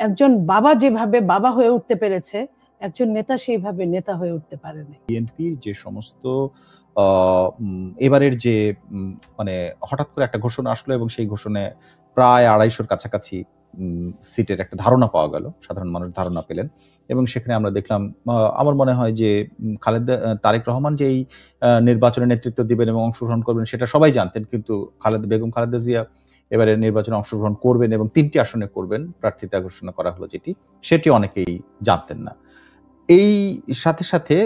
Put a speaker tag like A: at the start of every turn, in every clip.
A: একজন বাবা যেভাবে বাবা হয়ে উঠতে পেরেছে, একজন নেতা সেইভাবে নেতা হয়ে উঠতে পারেনি।
B: বিএনপির যে সমস্ত এবারের যে মানে হঠাৎ করে একটা ঘোষণা আসলো এবং সেই ঘোষণায় প্রায় ২৫০-র কাছাকাছি সিটের একটা ধারণা পাওয়া গেল। সাধারণ মানুষ ধারণা পেলেন এবং সেখানে আমরা দেখলাম আমার মনে হয় যে তারেক রহমান যে এই নির্বাচনে নেতৃত্ব দিবেন এবং অংশগ্রহণ করবেন সেটা সবাই জানতেন। কিন্তু বেগম খালেদা জিয়া এবারে নির্বাচনে অংশগ্রহণ করবেন এবং ৩টি আসনে করবেন, প্রার্থিতা ঘোষণা করা হলো সেটি অনেকেই জানতেন না। এই সাথে, সাথে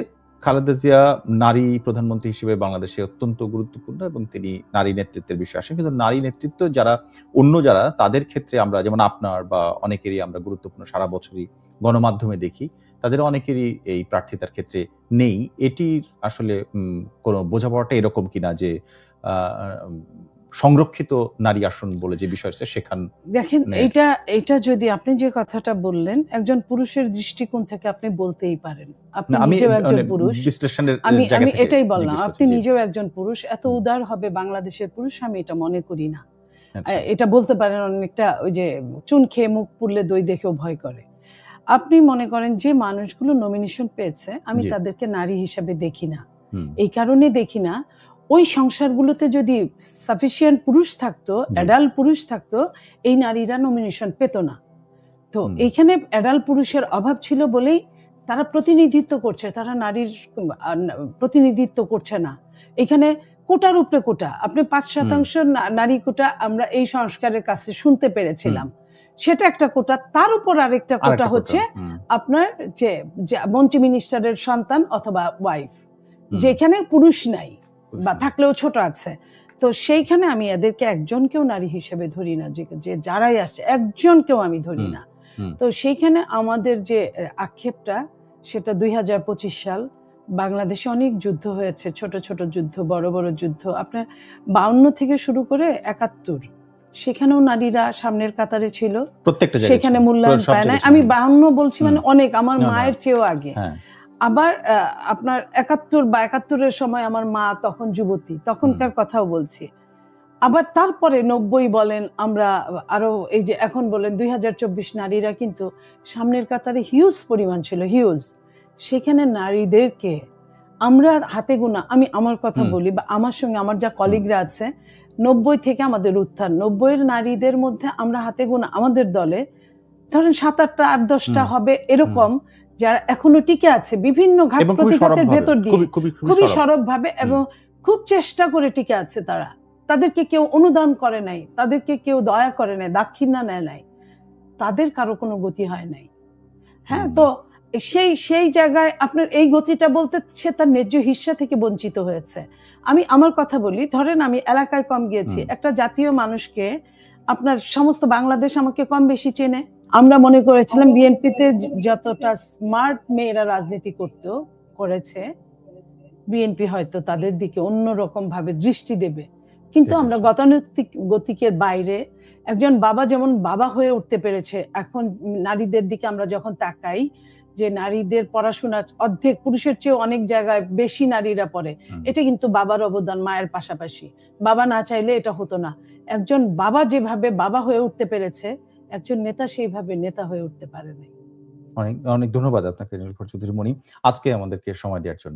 B: খালেদা জিয়া নারী প্রধানমন্ত্রী হিসেবে বাংলাদেশে অত্যন্ত গুরুত্বপূর্ণ এবং তিনি নারী নেতৃত্বের বিষয়ে আসেন। কিন্তু নারী নেতৃত্ব যারা তাদের ক্ষেত্রে আমরা যেমন আপনার বা অনেকেরই আমরা গুরুত্বপূর্ণ সারা বছরই গণমাধ্যমে দেখি, তাদের অনেকেরই এই প্রার্থিতার ক্ষেত্রে নেই। এটির আসলে কোনো বোঝাপড়াটা এরকম কিনা যে সংরক্ষিত নারী আসন বলে যে বিষয় আছে সেখান
A: দেখেন, এটা যদি আপনি যে কথাটা বললেন একজন পুরুষের দৃষ্টিকোণ থেকে আপনি বলতেই পারেন। আপনি নিজেও একজন পুরুষ, আমি এটাই বললাম, আপনি নিজেও একজন পুরুষ। এত উদার হবে বাংলাদেশের পুরুষ আমি এটা মনে করি না। এটা বলতে পারেন অনেকটা ওই যে চুন খেয়ে মুখ পুড়লে দই দেখেও ভয় করে। আপনি মনে করেন যে মানুষগুলো নমিনেশন পেয়েছে আমি তাদেরকে নারী হিসেবে দেখি না। এই কারণে দেখি না, ওই সংসারগুলোতে যদি সাফিসিয়েন্ট পুরুষ থাকতো, অ্যাডাল্ট পুরুষ থাকতো, এই নারীরা নমিনেশন পেত না। তো এইখানে অ্যাডাল্ট পুরুষের অভাব ছিল বলেই তারা প্রতিনিধিত্ব করছে, তারা নারীর প্রতিনিধিত্ব করছে না। এখানে কোটার উপরে কোটা, আপনি ৫% নারী কোটা আমরা এই সংস্কারের কাছে শুনতে পেরেছিলাম, সেটা একটা কোটা। তার উপর আরেকটা কোটা হচ্ছে আপনার যে মন্ত্রী মিনিস্টারের সন্তান অথবা ওয়াইফ, যেখানে পুরুষ নাই বা থাকলেও ছোট আছে। তো সেইখানে আমি এদেরকে একজনকেও নারী হিসেবে ধরি না, যে যারাই আসছে একজনকেও আমি ধরি না। তো সেইখানে আমাদের যে আক্ষেপটা, সেটা ২০২৫ সাল বাংলাদেশে অনেক যুদ্ধ হয়েছে, ছোট ছোট যুদ্ধ, বড় বড় যুদ্ধ। আপনার ৫২ থেকে শুরু করে ৭১, সেখানেও নারীরা সামনের কাতারে ছিল, সেখানে মূল্যায়ন পায় না। আমি ৫২ বলছি মানে অনেক, আমার মায়ের চেয়েও আগে। আবার আপনার ৭১ সময় আমার মা তখন যুবতী, তখনকার কথাও বলছি। আবার তারপরে ৯০ বলেন, আমরা আরো এই যে এখন বলেন ২০২৪ নারীরা কিন্তু সামনের কাতারে হিউজ পরিমাণ ছিল, হিউজ। সেখানে নারীদেরকে আমরা হাতে গোনা, আমি আমার কথা বলি বা আমার সঙ্গে আমার যা কলিগরা আছে, ৯০ থেকে আমাদের উত্থান, ৯০-এর নারীদের মধ্যে আমরা হাতে গোনা আমাদের দলে ধরেন ৭-৮টা ৮-১০টা হবে এরকম, যারা এখনো টিকে আছে বিভিন্ন ঘাত প্রতিঘাতের ভেতর দিয়ে খুবই সরবভাবে এবং খুব চেষ্টা করে টিকে আছে। তাদেরকে কেউ অনুদান করে নাই, তাদেরকে কেউ দয়া করে নাই, দাক্ষিণ্য নেয় নাই, তাদের কারো কোনো গতি হয় নাই। হ্যাঁ, তো সেই জায়গায় আপনার এই গতিটা বলতে সে তার ন্যায্য হিস্সা থেকে বঞ্চিত হয়েছে। আমি আমার কথা বলি, ধরেন আমি এলাকায় কম গিয়েছি, একটা জাতীয় মানুষকে আপনার সমস্ত বাংলাদেশ আমাকে কম বেশি চেনে। আমরা মনে করেছিলাম বিএনপিতে যতটা স্মার্ট মেয়েরা রাজনীতি করেছে, বিএনপি হয়তো তাদের দিকে অন্যরকম ভাবে দৃষ্টি দেবে। কিন্তু আমরা গতানুগতিক গতিকের বাইরে একজন বাবা যেমন বাবা হয়ে উঠতে পেরেছে, এখন নারীদের দিকে আমরা যখন তাকাই যে নারীদের পড়াশোনা অর্ধেক পুরুষের চেয়ে অনেক জায়গায় বেশি নারীরা পড়ে, এটা কিন্তু বাবার অবদান, মায়ের পাশাপাশি। বাবা না চাইলে এটা হতো না। একজন বাবা যেভাবে বাবা হয়ে উঠতে পেরেছে, একজন নেতা সেইভাবে নেতা হয়ে উঠতে পারেনি।
B: অনেক অনেক ধন্যবাদ আপনাকে নীলুফার চৌধুরী মনি, আজকে আমাদেরকে সময় দেওয়ার জন্য।